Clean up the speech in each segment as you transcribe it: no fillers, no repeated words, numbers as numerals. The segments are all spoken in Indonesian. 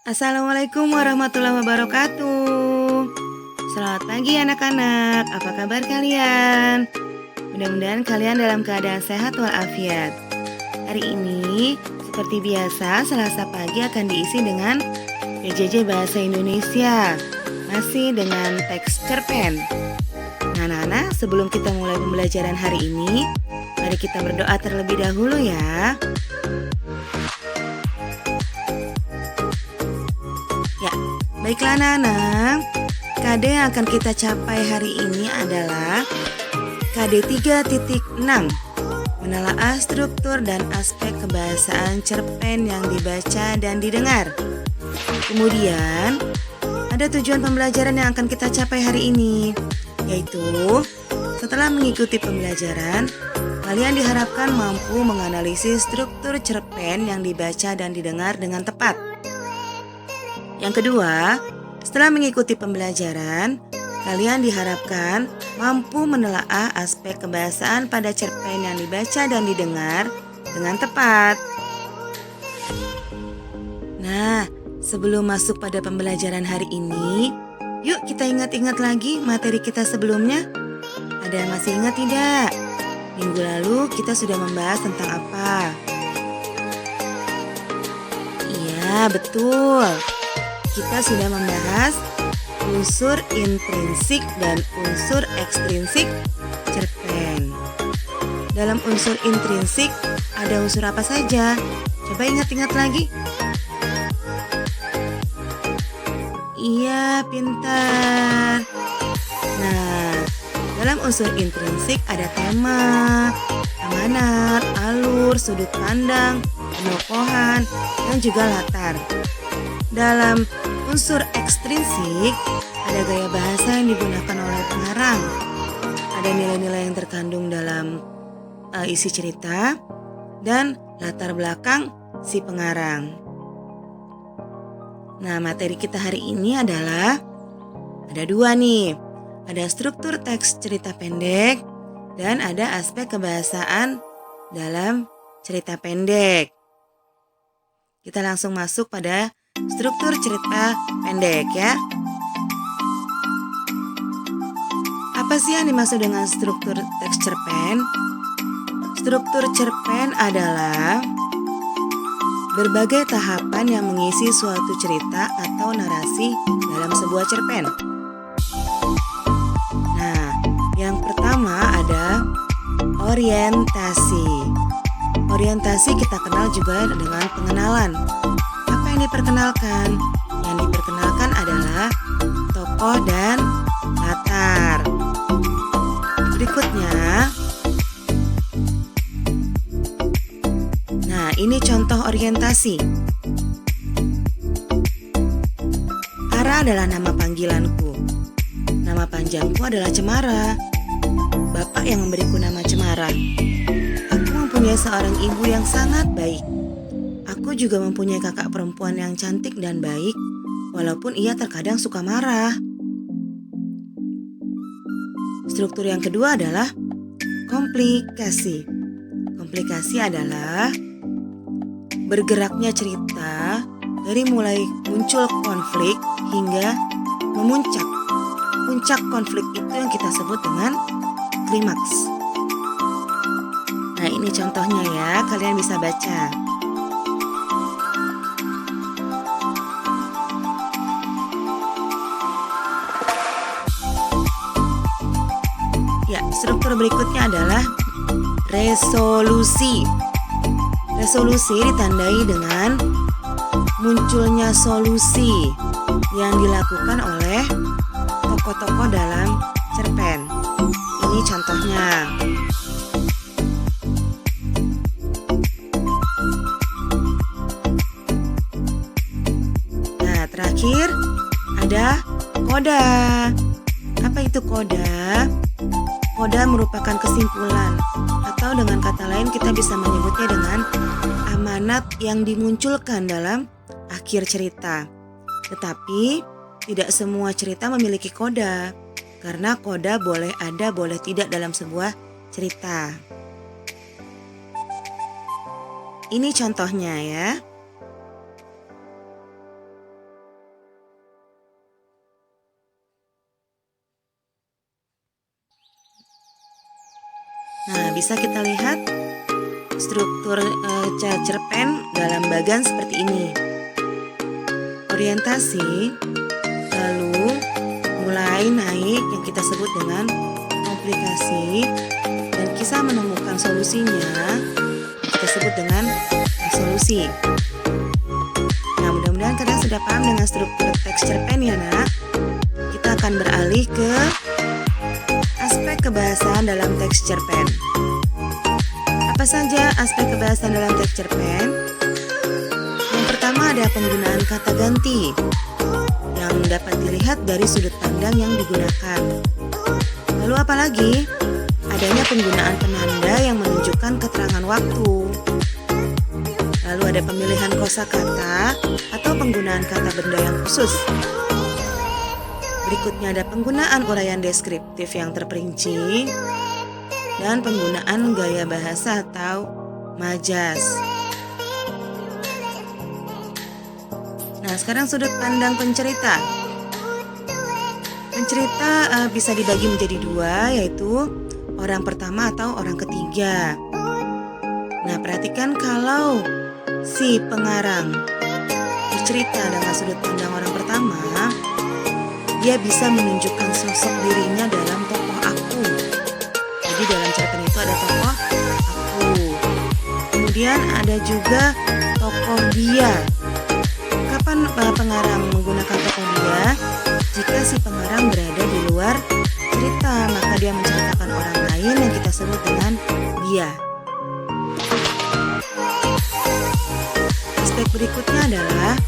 Assalamualaikum warahmatullahi wabarakatuh. Selamat pagi anak-anak, apa kabar kalian? Mudah-mudahan kalian dalam keadaan sehat walafiat. Hari ini, seperti biasa, Selasa pagi akan diisi dengan PJJ Bahasa Indonesia. Masih dengan teks cerpen. Nah, anak-anak, sebelum kita mulai pembelajaran hari ini, mari kita berdoa terlebih dahulu ya. Ya, baiklah anak-anak. KD yang akan kita capai hari ini adalah KD 3.6, menelaah struktur dan aspek kebahasaan cerpen yang dibaca dan didengar. Kemudian, ada tujuan pembelajaran yang akan kita capai hari ini, yaitu setelah mengikuti pembelajaran, kalian diharapkan mampu menganalisis struktur cerpen yang dibaca dan didengar dengan tepat. Yang kedua, setelah mengikuti pembelajaran, kalian diharapkan mampu menelaah aspek kebahasaan pada cerpen yang dibaca dan didengar dengan tepat. Nah, sebelum masuk pada pembelajaran hari ini, yuk kita ingat-ingat lagi materi kita sebelumnya. Ada yang masih ingat tidak? Minggu lalu kita sudah membahas tentang apa? Iya, betul. Kita sudah membahas unsur intrinsik dan unsur ekstrinsik cerpen. Dalam unsur intrinsik ada unsur apa saja? Coba ingat-ingat lagi. Iya, pintar. Nah, dalam unsur intrinsik ada tema, amanat, alur, sudut pandang, penokohan, dan juga latar. Dalam unsur ekstrinsik, ada gaya bahasa yang digunakan oleh pengarang. Ada nilai-nilai yang terkandung dalam isi cerita dan latar belakang si pengarang. Nah, materi kita hari ini adalah ada dua nih. Ada struktur teks cerita pendek dan ada aspek kebahasaan dalam cerita pendek. Kita langsung masuk pada struktur cerita pendek ya. Apa sih yang dimaksud dengan struktur teks cerpen? Struktur cerpen adalah berbagai tahapan yang mengisi suatu cerita atau narasi dalam sebuah cerpen. Nah, yang pertama ada orientasi. Orientasi kita kenal juga dengan pengenalan. Apa yang diperkenalkan? Yang diperkenalkan adalah tokoh dan latar. Berikutnya, nah ini contoh orientasi. Ara adalah nama panggilanku. Nama panjangku adalah Cemara. Bapak yang memberiku nama Cemara. Aku mempunyai seorang ibu yang sangat baik. Aku juga mempunyai kakak perempuan yang cantik dan baik, walaupun ia terkadang suka marah. Struktur yang kedua adalah komplikasi. Komplikasi adalah bergeraknya cerita dari mulai muncul konflik hingga memuncak. Puncak konflik itu yang kita sebut dengan klimaks. Nah, ini contohnya ya, kalian bisa baca. Ya, struktur berikutnya adalah resolusi. Resolusi ditandai dengan munculnya solusi yang dilakukan oleh tokoh-tokoh dalam cerpen. Ini contohnya. Nah, terakhir ada koda. Apa itu koda? Koda merupakan kesimpulan, atau dengan kata lain kita bisa menyebutnya dengan amanat yang dimunculkan dalam akhir cerita. Tetapi tidak semua cerita memiliki koda, karena koda boleh ada, boleh tidak dalam sebuah cerita. Ini contohnya ya. Nah, bisa kita lihat struktur cerpen dalam bagan seperti ini. Orientasi, lalu mulai naik yang kita sebut dengan komplikasi, dan kisah menemukan solusinya kita sebut dengan resolusi. Nah, mudah-mudahan kalian sudah paham dengan struktur teks cerpen ya nak. Kita akan beralih ke aspek kebahasaan dalam teks cerpen. Apa saja aspek kebahasaan dalam teks cerpen? Yang pertama ada penggunaan kata ganti yang dapat dilihat dari sudut pandang yang digunakan. Lalu apalagi? Adanya penggunaan penanda yang menunjukkan keterangan waktu. Lalu ada pemilihan kosakata atau penggunaan kata benda yang khusus. Berikutnya ada penggunaan uraian deskriptif yang terperinci dan penggunaan gaya bahasa atau majas. Nah, sekarang sudut pandang pencerita. Pencerita bisa dibagi menjadi dua, yaitu orang pertama atau orang ketiga. Nah, perhatikan kalau si pengarang bercerita dengan sudut pandang orang pertama, dia bisa menunjukkan sosok dirinya dalam tokoh aku. Jadi dalam cerpen itu ada tokoh aku. Kemudian ada juga tokoh dia. Kapan pengarang menggunakan tokoh dia? Jika si pengarang berada di luar cerita, maka dia menceritakan orang lain yang kita sebut dengan dia. Aspek berikutnya adalah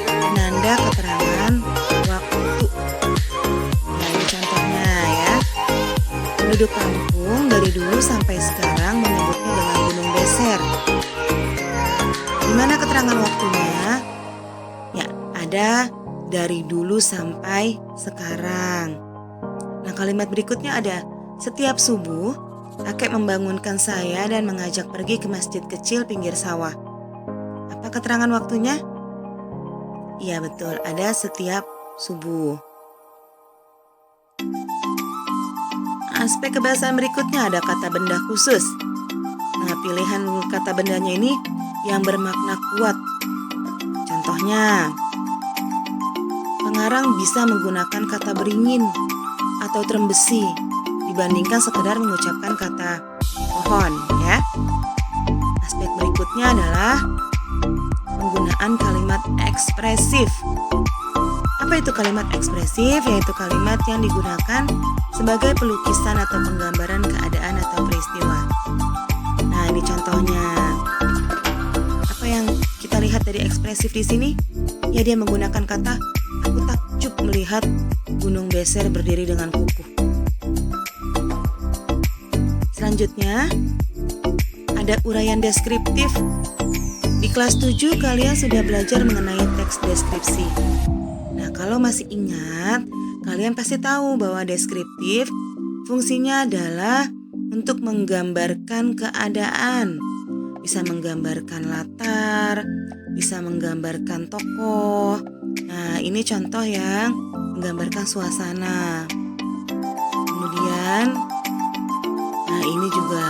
penanda keterangan waktu. Nah, ini contohnya ya. Penduduk kampung dari dulu sampai sekarang menyebutnya dengan Gunung Beser. Di mana keterangan waktunya? Ya, ada dari dulu sampai sekarang. Nah, kalimat berikutnya ada, setiap subuh, kakek membangunkan saya dan mengajak pergi ke masjid kecil pinggir sawah. Apa keterangan waktunya? Iya betul, ada setiap subuh. Aspek kebahasaan berikutnya ada kata benda khusus. Nah, pilihan kata bendanya ini yang bermakna kuat. Contohnya, pengarang bisa menggunakan kata beringin atau trembesi dibandingkan sekedar mengucapkan kata pohon ya. Aspek berikutnya adalah penggunaan kalimat ekspresif. Apa itu kalimat ekspresif? Yaitu kalimat yang digunakan sebagai pelukisan atau penggambaran keadaan atau peristiwa. Nah, ini contohnya. Apa yang kita lihat dari ekspresif di sini? Ya, dia menggunakan kata aku takjub melihat Gunung Beser berdiri dengan kukuh. Selanjutnya, ada uraian deskriptif. Di kelas 7 kalian sudah belajar mengenai teks deskripsi. Nah, kalau masih ingat, kalian pasti tahu bahwa deskriptif fungsinya adalah untuk menggambarkan keadaan. Bisa menggambarkan latar, bisa menggambarkan tokoh. Nah, ini contoh yang menggambarkan suasana. Kemudian, nah ini juga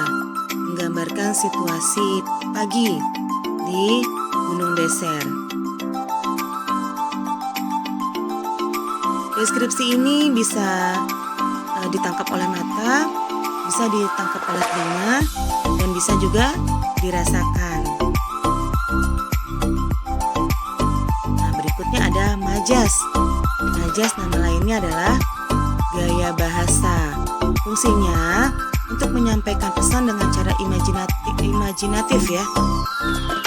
menggambarkan situasi pagi di Gunung Beser. Deskripsi ini bisa ditangkap oleh mata, bisa ditangkap oleh telinga, dan bisa juga dirasakan. Nah, berikutnya ada majas. Majas nama lainnya adalah gaya bahasa. Fungsinya untuk menyampaikan pesan dengan cara imajinatif ya,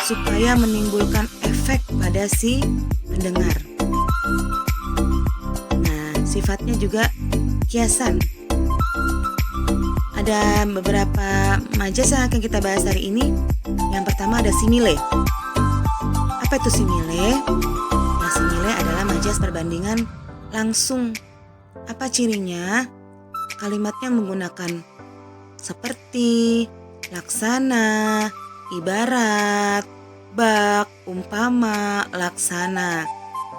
supaya menimbulkan efek pada si pendengar. Nah, sifatnya juga kiasan. Ada beberapa majas yang akan kita bahas hari ini. Yang pertama ada simile. Apa itu simile? Nah, simile adalah majas perbandingan langsung. Apa cirinya? Kalimatnya menggunakan seperti, laksana, ibarat, bak, umpama, laksana.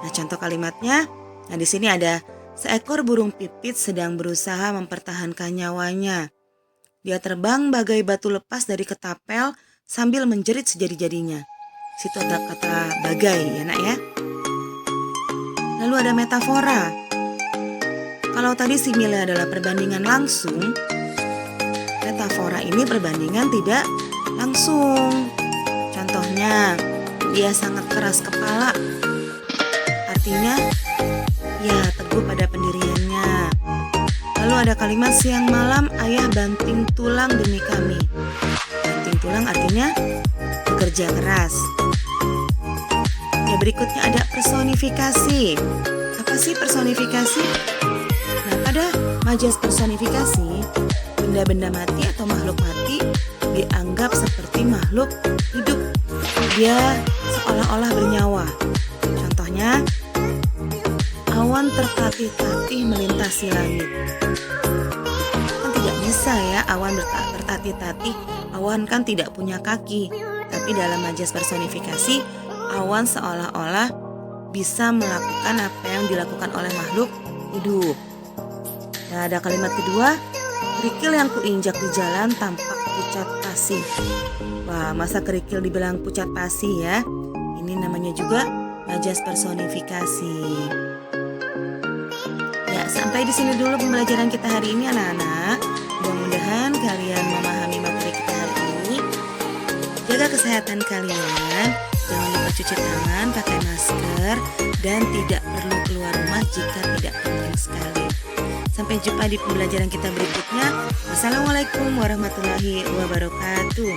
Nah, contoh kalimatnya. Nah, di sini ada seekor burung pipit sedang berusaha mempertahankan nyawanya. Dia terbang bagai batu lepas dari ketapel sambil menjerit sejadi-jadinya. Situ ada kata bagai ya nak ya. Lalu ada metafora. Kalau tadi simile adalah perbandingan langsung, metafora ini perbandingan tidak langsung. Contohnya, dia sangat keras kepala. Artinya, ya teguh pada pendiriannya. Lalu ada kalimat siang malam ayah banting tulang demi kami. Banting tulang artinya bekerja keras. Ya, berikutnya ada personifikasi. Apa sih personifikasi? Nah, pada majas personifikasi, benda-benda mati atau makhluk mati dianggap seperti makhluk hidup. Dia seolah-olah bernyawa. Contohnya, awan tertatih-tatih melintasi langit. Kan tidak bisa ya awan tertatih-tatih. Awan kan tidak punya kaki. Tapi dalam majas personifikasi, awan seolah-olah bisa melakukan apa yang dilakukan oleh makhluk hidup. Nah, ada kalimat kedua, kerikil yang kuinjak di jalan tampak pucat pasi. Wah, masa kerikil dibilang pucat pasi ya? Ini namanya juga majas personifikasi. Ya, sampai di sini dulu pembelajaran kita hari ini anak-anak. Mudah-mudahan kalian memahami materi kita hari ini. Jaga kesehatan kalian. Jangan lupa cuci tangan, pakai masker, dan tidak perlu keluar rumah jika tidak penting sekali. Sampai jumpa di pembelajaran kita berikutnya. Wassalamualaikum warahmatullahi wabarakatuh.